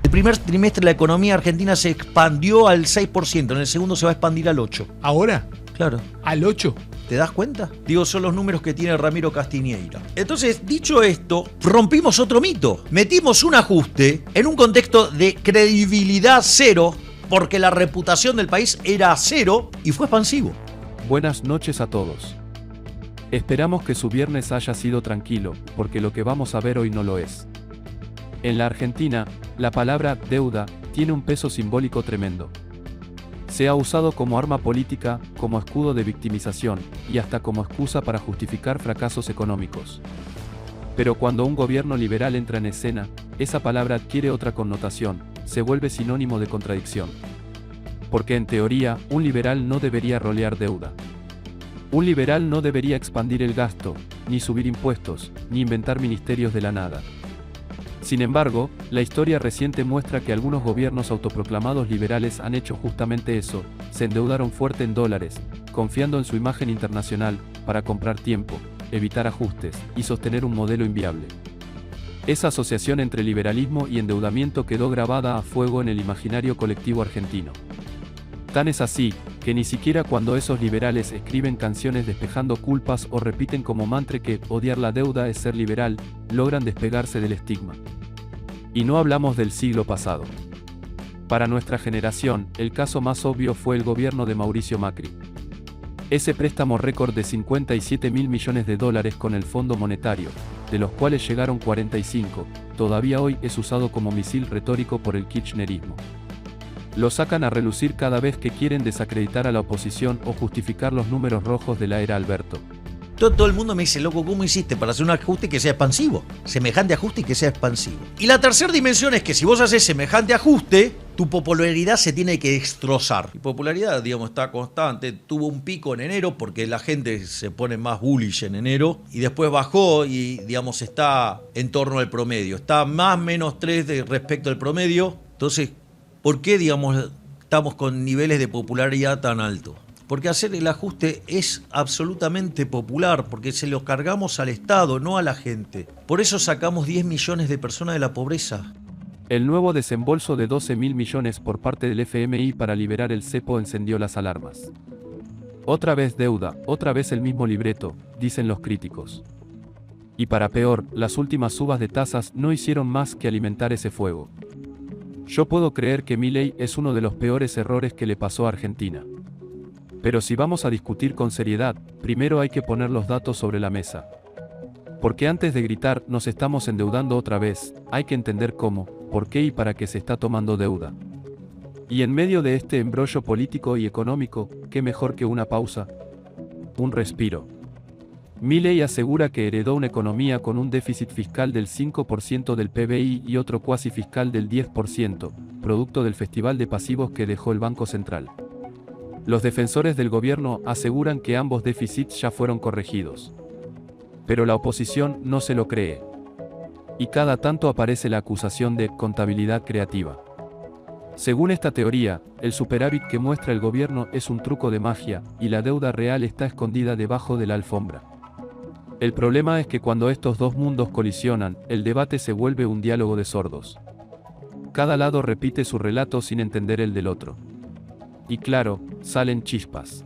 El primer trimestre la economía argentina se expandió al 6%, en el segundo se va a expandir al 8%. ¿Ahora? Claro. ¿Al 8? ¿Te das cuenta? Digo, son los números que tiene Ramiro Castiñeira. Entonces, dicho esto, rompimos otro mito. Metimos un ajuste en un contexto de credibilidad cero, porque la reputación del país era cero y fue expansivo. Buenas noches a todos. Esperamos que su viernes haya sido tranquilo, porque lo que vamos a ver hoy no lo es. En la Argentina, la palabra deuda tiene un peso simbólico tremendo. Se ha usado como arma política, como escudo de victimización, y hasta como excusa para justificar fracasos económicos. Pero cuando un gobierno liberal entra en escena, esa palabra adquiere otra connotación, se vuelve sinónimo de contradicción. Porque en teoría, un liberal no debería rolear deuda. Un liberal no debería expandir el gasto, ni subir impuestos, ni inventar ministerios de la nada. Sin embargo, la historia reciente muestra que algunos gobiernos autoproclamados liberales han hecho justamente eso, se endeudaron fuerte en dólares, confiando en su imagen internacional, para comprar tiempo, evitar ajustes, y sostener un modelo inviable. Esa asociación entre liberalismo y endeudamiento quedó grabada a fuego en el imaginario colectivo argentino. Tan es así, que ni siquiera cuando esos liberales escriben canciones despejando culpas o repiten como mantra que odiar la deuda es ser liberal, logran despegarse del estigma. Y no hablamos del siglo pasado. Para nuestra generación, el caso más obvio fue el gobierno de Mauricio Macri. Ese préstamo récord de 57.000 millones de dólares con el Fondo Monetario, de los cuales llegaron 45, todavía hoy es usado como misil retórico por el kirchnerismo. Lo sacan a relucir cada vez que quieren desacreditar a la oposición o justificar los números rojos de la era Alberto. Todo el mundo me dice, loco, ¿cómo hiciste para hacer un ajuste que sea expansivo? Semejante ajuste y que sea expansivo. Y la tercera dimensión es que si vos haces semejante ajuste, tu popularidad se tiene que destrozar. Y popularidad, digamos, está constante. Tuvo un pico en enero porque la gente se pone más bullish en enero y después bajó y, digamos, está en torno al promedio. Está más o menos 3 respecto al promedio. Entonces, ¿por qué, digamos, estamos con niveles de popularidad tan altos? Porque hacer el ajuste es absolutamente popular, porque se lo cargamos al Estado, no a la gente. Por eso sacamos 10 millones de personas de la pobreza. El nuevo desembolso de 12.000 millones por parte del FMI para liberar el cepo encendió las alarmas. Otra vez deuda, otra vez el mismo libreto, dicen los críticos. Y para peor, las últimas subas de tasas no hicieron más que alimentar ese fuego. Yo puedo creer que Milei es uno de los peores errores que le pasó a Argentina. Pero si vamos a discutir con seriedad, primero hay que poner los datos sobre la mesa. Porque antes de gritar nos estamos endeudando otra vez, hay que entender cómo, por qué y para qué se está tomando deuda. Y en medio de este embrollo político y económico, ¿qué mejor que una pausa? Un respiro. Milei asegura que heredó una economía con un déficit fiscal del 5% del PBI y otro cuasi fiscal del 10%, producto del festival de pasivos que dejó el Banco Central. Los defensores del gobierno aseguran que ambos déficits ya fueron corregidos. Pero la oposición no se lo cree. Y cada tanto aparece la acusación de contabilidad creativa. Según esta teoría, el superávit que muestra el gobierno es un truco de magia, y la deuda real está escondida debajo de la alfombra. El problema es que cuando estos dos mundos colisionan, el debate se vuelve un diálogo de sordos. Cada lado repite su relato sin entender el del otro. Y claro, salen chispas.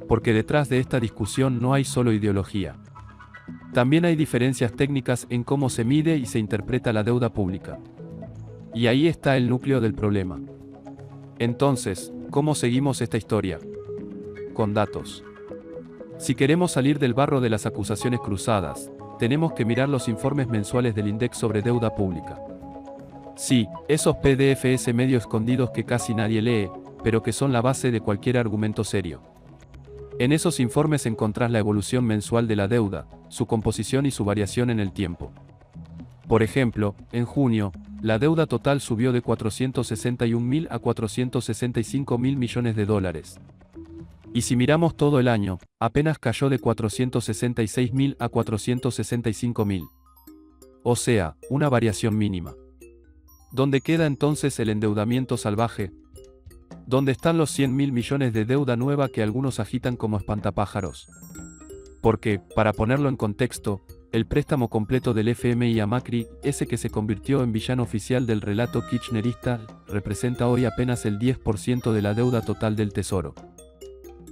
Porque detrás de esta discusión no hay solo ideología. También hay diferencias técnicas en cómo se mide y se interpreta la deuda pública. Y ahí está el núcleo del problema. Entonces, ¿cómo seguimos esta historia? Con datos. Si queremos salir del barro de las acusaciones cruzadas, tenemos que mirar los informes mensuales del INDEC sobre deuda pública. Sí, esos PDFs medio escondidos que casi nadie lee, pero que son la base de cualquier argumento serio. En esos informes encontrás la evolución mensual de la deuda, su composición y su variación en el tiempo. Por ejemplo, en junio, la deuda total subió de 461.000 a 465.000 millones de dólares. Y si miramos todo el año, apenas cayó de 466.000 a 465.000. O sea, una variación mínima. ¿Dónde queda entonces el endeudamiento salvaje? ¿Dónde están los 100.000 millones de deuda nueva que algunos agitan como espantapájaros? Porque, para ponerlo en contexto, el préstamo completo del FMI a Macri, ese que se convirtió en villano oficial del relato kirchnerista, representa hoy apenas el 10% de la deuda total del Tesoro.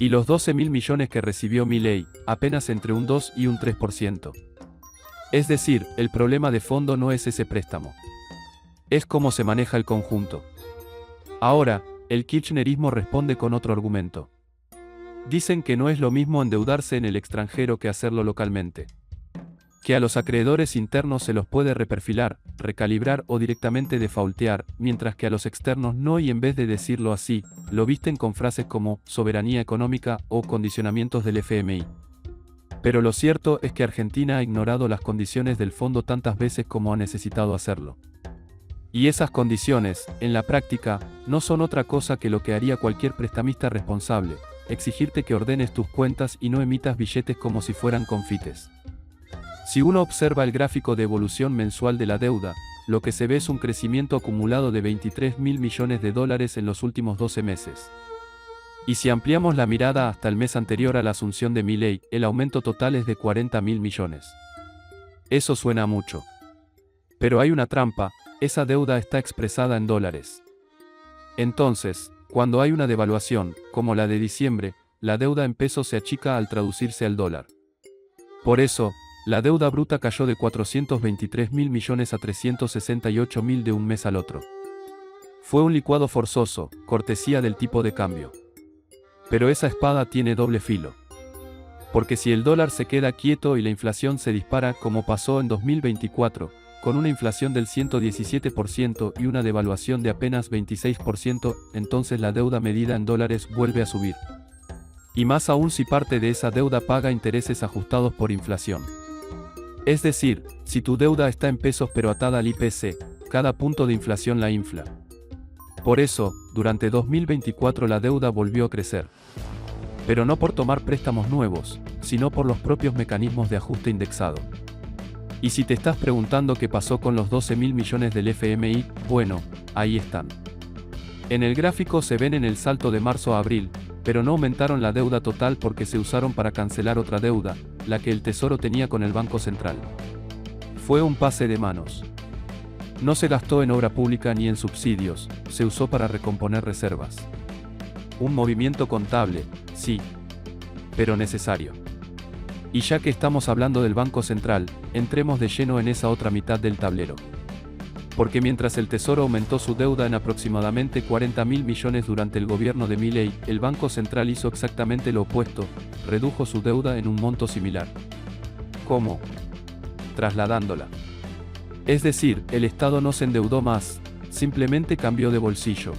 Y los 12.000 millones que recibió Milei, apenas entre un 2 y un 3%. Es decir, el problema de fondo no es ese préstamo. Es cómo se maneja el conjunto. Ahora, el kirchnerismo responde con otro argumento. Dicen que no es lo mismo endeudarse en el extranjero que hacerlo localmente. Que a los acreedores internos se los puede reperfilar, recalibrar o directamente defaultear, mientras que a los externos no, y en vez de decirlo así, lo visten con frases como soberanía económica o condicionamientos del FMI. Pero lo cierto es que Argentina ha ignorado las condiciones del fondo tantas veces como ha necesitado hacerlo. Y esas condiciones, en la práctica, no son otra cosa que lo que haría cualquier prestamista responsable: exigirte que ordenes tus cuentas y no emitas billetes como si fueran confites. Si uno observa el gráfico de evolución mensual de la deuda, lo que se ve es un crecimiento acumulado de 23.000 millones de dólares en los últimos 12 meses. Y si ampliamos la mirada hasta el mes anterior a la asunción de Milei, el aumento total es de 40.000 millones. Eso suena mucho. Pero hay una trampa: esa deuda está expresada en dólares. Entonces, cuando hay una devaluación, como la de diciembre, la deuda en pesos se achica al traducirse al dólar. Por eso, la deuda bruta cayó de 423.000 millones a 368.000 de un mes al otro. Fue un licuado forzoso, cortesía del tipo de cambio. Pero esa espada tiene doble filo. Porque si el dólar se queda quieto y la inflación se dispara como pasó en 2024, con una inflación del 117% y una devaluación de apenas 26%, entonces la deuda medida en dólares vuelve a subir. Y más aún si parte de esa deuda paga intereses ajustados por inflación. Es decir, si tu deuda está en pesos pero atada al IPC, cada punto de inflación la infla. Por eso, durante 2024 la deuda volvió a crecer. Pero no por tomar préstamos nuevos, sino por los propios mecanismos de ajuste indexado. Y si te estás preguntando qué pasó con los 12.000 millones del FMI, bueno, ahí están. En el gráfico se ven en el salto de marzo a abril, pero no aumentaron la deuda total porque se usaron para cancelar otra deuda, la que el Tesoro tenía con el Banco Central. Fue un pase de manos. No se gastó en obra pública ni en subsidios, se usó para recomponer reservas. Un movimiento contable, sí, pero necesario. Y ya que estamos hablando del Banco Central, entremos de lleno en esa otra mitad del tablero. Porque mientras el Tesoro aumentó su deuda en aproximadamente 40.000 millones durante el gobierno de Milei, el Banco Central hizo exactamente lo opuesto: redujo su deuda en un monto similar. ¿Cómo? Trasladándola. Es decir, el Estado no se endeudó más, simplemente cambió de bolsillo.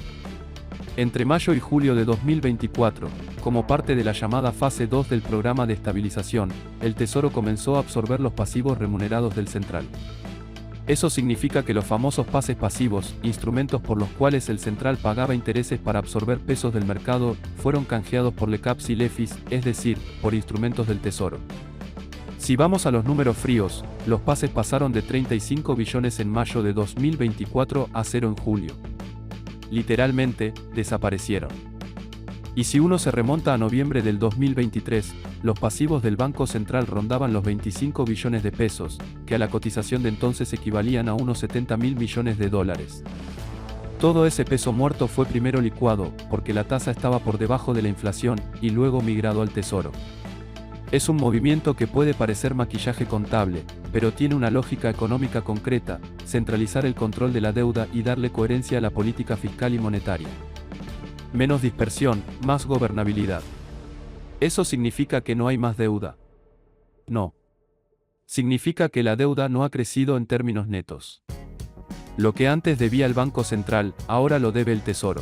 Entre mayo y julio de 2024, como parte de la llamada fase 2 del programa de estabilización, el Tesoro comenzó a absorber los pasivos remunerados del Central. Eso significa que los famosos pases pasivos, instrumentos por los cuales el Central pagaba intereses para absorber pesos del mercado, fueron canjeados por LECAPS y LEFIS, es decir, por instrumentos del Tesoro. Si vamos a los números fríos, los pases pasaron de 35 billones en mayo de 2024 a 0 en julio. Literalmente, desaparecieron. Y si uno se remonta a noviembre del 2023, los pasivos del Banco Central rondaban los 25 billones de pesos, que a la cotización de entonces equivalían a unos 70.000 millones de dólares. Todo ese peso muerto fue primero licuado, porque la tasa estaba por debajo de la inflación, y luego migrado al Tesoro. Es un movimiento que puede parecer maquillaje contable, pero tiene una lógica económica concreta: centralizar el control de la deuda y darle coherencia a la política fiscal y monetaria. Menos dispersión, más gobernabilidad. ¿Eso significa que no hay más deuda? No. Significa que la deuda no ha crecido en términos netos. Lo que antes debía el Banco Central, ahora lo debe el Tesoro.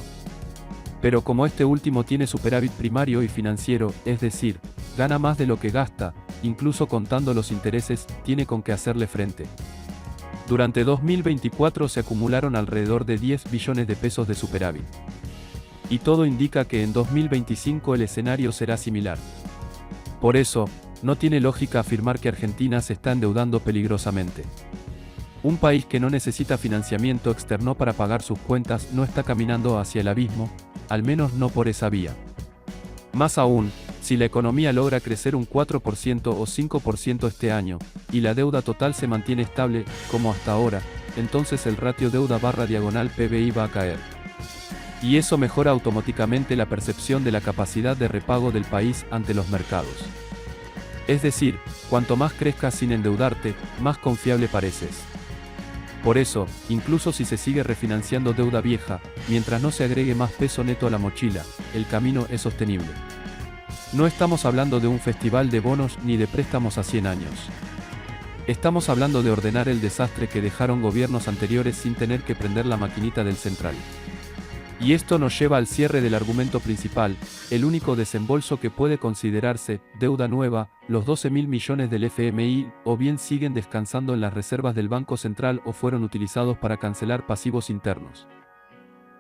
Pero como este último tiene superávit primario y financiero, es decir, gana más de lo que gasta, incluso contando los intereses, tiene con qué hacerle frente. Durante 2024 se acumularon alrededor de 10 billones de pesos de superávit. Y todo indica que en 2025 el escenario será similar. Por eso, no tiene lógica afirmar que Argentina se está endeudando peligrosamente. Un país que no necesita financiamiento externo para pagar sus cuentas no está caminando hacia el abismo, al menos no por esa vía. Más aún, Si la economía logra crecer un 4% o 5% este año, y la deuda total se mantiene estable, como hasta ahora, entonces el ratio deuda/PBI va a caer. Y eso mejora automáticamente la percepción de la capacidad de repago del país ante los mercados. Es decir, cuanto más crezcas sin endeudarte, más confiable pareces. Por eso, incluso si se sigue refinanciando deuda vieja, mientras no se agregue más peso neto a la mochila, el camino es sostenible. No estamos hablando de un festival de bonos ni de préstamos a 100 años. Estamos hablando de ordenar el desastre que dejaron gobiernos anteriores sin tener que prender la maquinita del central. Y esto nos lleva al cierre del argumento principal, el único desembolso que puede considerarse deuda nueva, los 12.000 millones del FMI, o bien siguen descansando en las reservas del Banco Central o fueron utilizados para cancelar pasivos internos.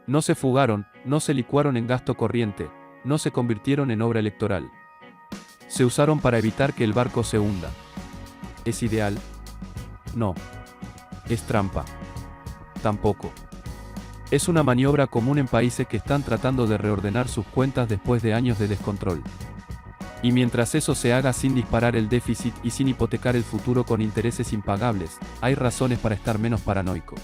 No se fugaron, no se licuaron en gasto corriente, no se convirtieron en obra electoral. Se usaron para evitar que el barco se hunda. ¿Es ideal? No. ¿Es trampa? Tampoco. Es una maniobra común en países que están tratando de reordenar sus cuentas después de años de descontrol. Y mientras eso se haga sin disparar el déficit y sin hipotecar el futuro con intereses impagables, hay razones para estar menos paranoico.